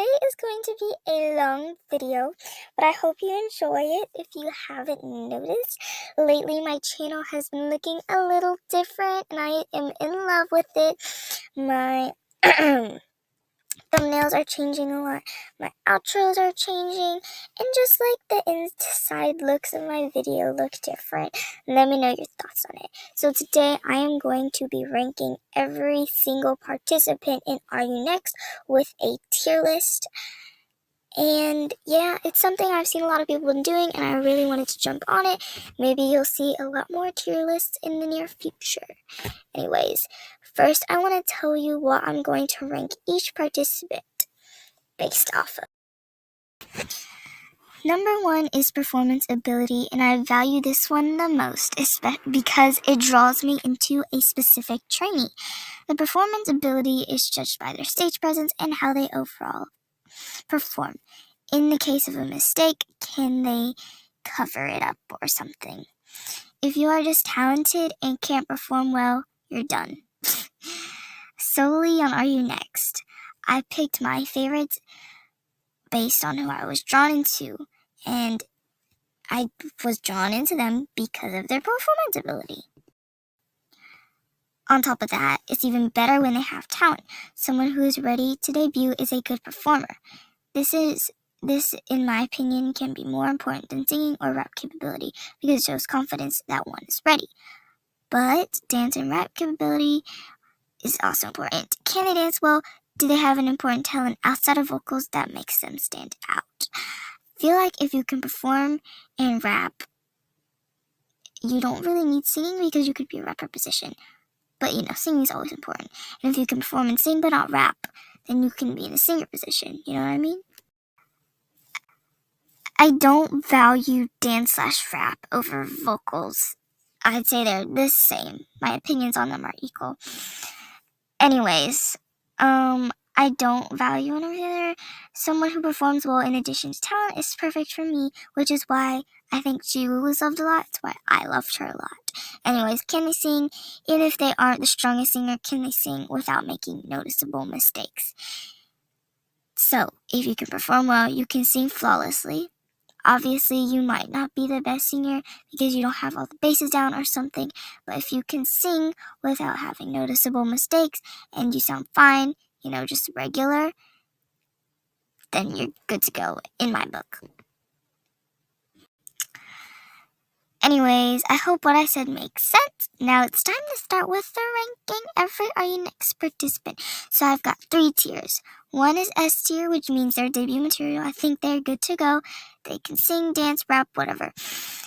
today is going to be a long video, but I hope you enjoy it. If you haven't noticed, lately my channel has been looking a little different and I am in love with it. My thumbnails are changing a lot, my outros are changing, and just like the inside looks of my video look different. Let me know your thoughts on it. So today I am going to be ranking every single participant in Are You Next with a tier list. And yeah, it's something I've seen a lot of people doing and I really wanted to jump on it. Maybe you'll see a lot more tier lists in the near future. Anyways, first I want to tell you what I'm going to rank each participant based off of. Number 1 is performance ability, and I value this one the most because it draws me into a specific trainee. The performance ability is judged by their stage presence and how they overall perform. In the case of a mistake, can they cover it up or something? If you are just talented and can't perform well, you're done. Solely on Are You Next, I picked my favorites based on who I was drawn into, and I was drawn into them because of their performance ability. On top of that, it's even better when they have talent. Someone who is ready to debut is a good performer. This, in my opinion, can be more important than singing or rap capability because it shows confidence that one is ready. But dance and rap capability is also important. Can they dance well? Do they have an important talent outside of vocals that makes them stand out? I feel like if you can perform and rap, you don't really need singing because you could be a rapper position. But singing is always important. And if you can perform and sing but not rap, then you can be in a singer position. You know what I mean? I don't value dance/rap over vocals. I'd say they're the same. My opinions on them are equal. Anyways, I don't value one over the other. Someone who performs well in addition to talent is perfect for me, which is why I think Jiwoo was loved a lot. That's why I loved her a lot. Anyways, can they sing? Even if they aren't the strongest singer, can they sing without making noticeable mistakes? So, if you can perform well, you can sing flawlessly. Obviously, you might not be the best singer because you don't have all the bases down or something, but if you can sing without having noticeable mistakes and you sound fine, just regular, then you're good to go in my book. Anyways, I hope what I said makes sense. Now it's time to start with the ranking every Are You Next participant. So I've got 3 tiers. 1 is S tier, which means their debut material. I think they're good to go. They can sing, dance, rap, whatever.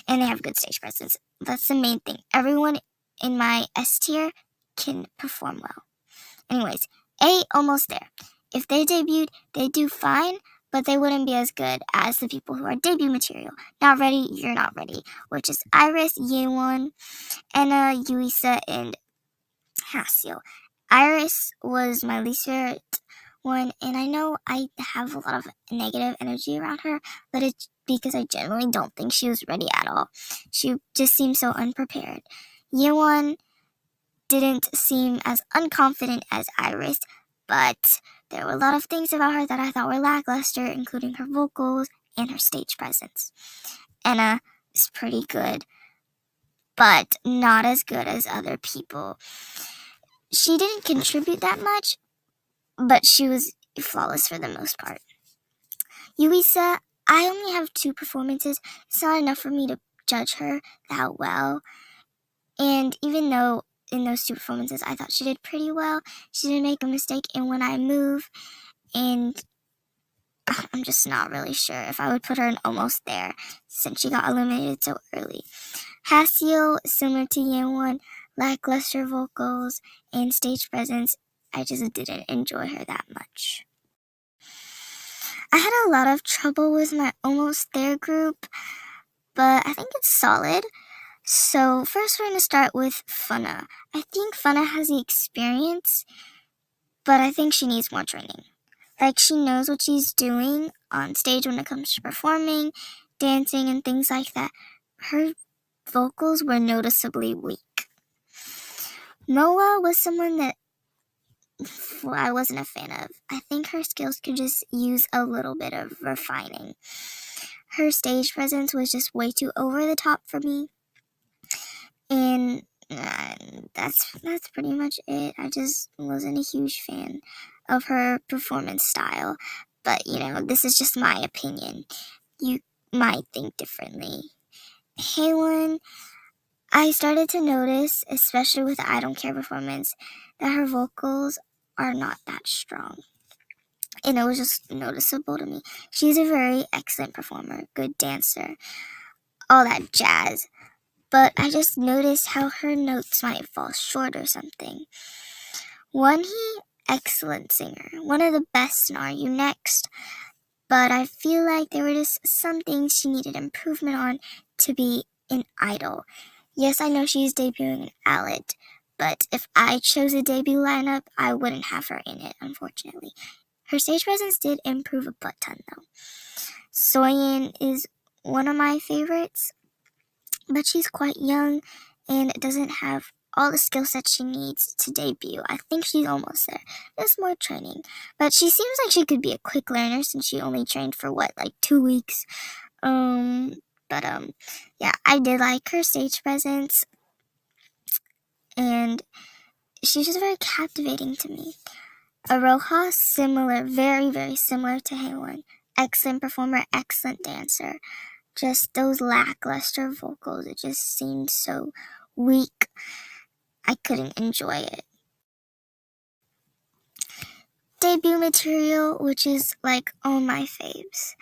And they have good stage presence. That's the main thing. Everyone in my S tier can perform well. Anyways, A, almost there. If they debuted, they do fine, but they wouldn't be as good as the people who are debut material. Not ready, you're not ready. Which is Iris, Yewon, Enna, Yuisa, and Haseo. Iris was my least favorite one, and I know I have a lot of negative energy around her, but it's because I generally don't think she was ready at all. She just seemed so unprepared. Yewon didn't seem as unconfident as Iris, but there were a lot of things about her that I thought were lackluster, including her vocals and her stage presence. Enna is pretty good, but not as good as other people. She didn't contribute that much, but she was flawless for the most part. Yuisa, I only have 2 performances. It's not enough for me to judge her that well. And even though in those 2 performances I thought she did pretty well, she didn't make a mistake in When I Move, and I'm just not really sure if I would put her in almost there since she got eliminated so early. Haseo, similar to Yeonwon, lackluster vocals and stage presence. I just didn't enjoy her that much. I had a lot of trouble with my almost there group, but I think it's solid. So first we're going to start with Funna. I think Funna has the experience, but I think she needs more training. Like, she knows what she's doing on stage when it comes to performing, dancing, and things like that. Her vocals were noticeably weak. Moa was someone that I wasn't a fan of. I think her skills could just use a little bit of refining. Her stage presence was just way too over the top for me. And that's pretty much it. I just wasn't a huge fan of her performance style. But, this is just my opinion. You might think differently. Haylin, I started to notice, especially with the I Don't Care performance, that her vocals are not that strong. And it was just noticeable to me. She's a very excellent performer, good dancer, all that jazz. But I just noticed how her notes might fall short or something. Wonhee, excellent singer, one of the best in Are You Next, but I feel like there were just some things she needed improvement on to be an idol. Yes, I know she's debuting an Alid, but if I chose a debut lineup, I wouldn't have her in it, unfortunately. Her stage presence did improve a butt ton, though. Soyeon is one of my favorites, but she's quite young and doesn't have all the skill sets she needs to debut. I think she's almost there. Just more training. But she seems like she could be a quick learner since she only trained for, 2 weeks? Yeah, I did like her stage presence, and she's just very captivating to me. Aroha, similar, very, very similar to Haylin. Excellent performer, excellent dancer. Just those lackluster vocals, it just seemed so weak. I couldn't enjoy it. Debut material, which is all my faves.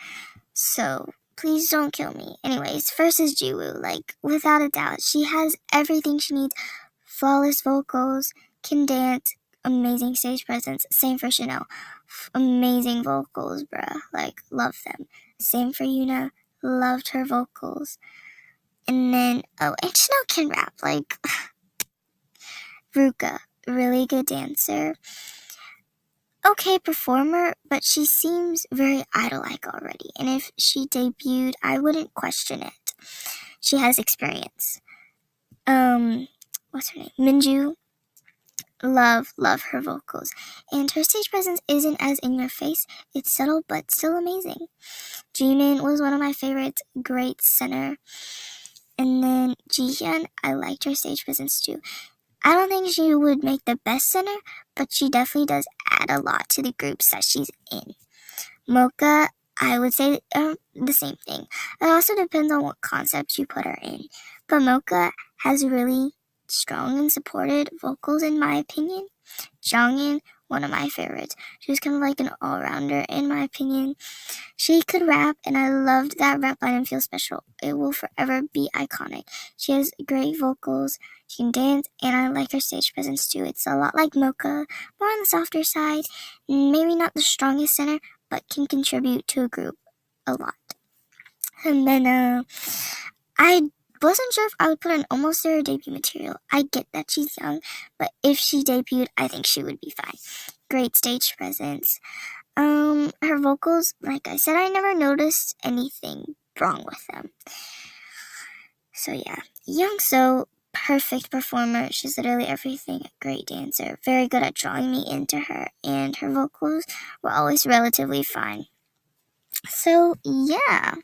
So please don't kill me. Anyways, first is Jiwoo. Without a doubt, she has everything she needs. Flawless vocals, can dance, amazing stage presence. Same for Chanel. Amazing vocals, bruh. Love them. Same for Yuna. Loved her vocals. And then, and Chanel can rap. Ruka, really good dancer. Okay performer, but she seems very idol-like already. And if she debuted, I wouldn't question it. She has experience. What's her name? Minju. Love her vocals. And her stage presence isn't as in your face. It's subtle, but still amazing. Jimin was one of my favorites. Great center. And then Jihyun, I liked her stage presence too. I don't think she would make the best center, but she definitely does add a lot to the groups that she's in. Mocha, I would say the same thing. It also depends on what concept you put her in. But Mocha has really strong and supported vocals in my opinion. Jongin, one of my favorites. She was kind of like an all-rounder in my opinion. She could rap, and I loved that rap line and Feel Special. It will forever be iconic. She has great vocals, she can dance, and I like her stage presence too. It's a lot like Mocha, more on the softer side. Maybe not the strongest center, but can contribute to a group a lot. And then, I wasn't sure if I would put an almost there debut material. I get that she's young, but if she debuted, I think she would be fine. Great stage presence. Her vocals, like I said, I never noticed anything wrong with them. So yeah, Youngso, perfect performer. She's literally everything. A great dancer, very good at drawing me into her, and her vocals were always relatively fine. So yeah.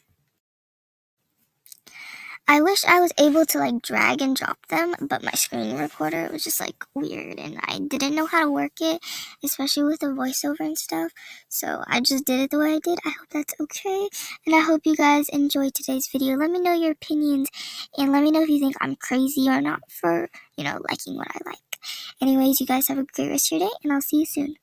I wish I was able to drag and drop them, but my screen recorder was just weird and I didn't know how to work it, especially with the voiceover and stuff. So I just did it the way I did. I hope that's okay. And I hope you guys enjoyed today's video. Let me know your opinions and let me know if you think I'm crazy or not for, liking what I like. Anyways, you guys have a great rest of your day and I'll see you soon.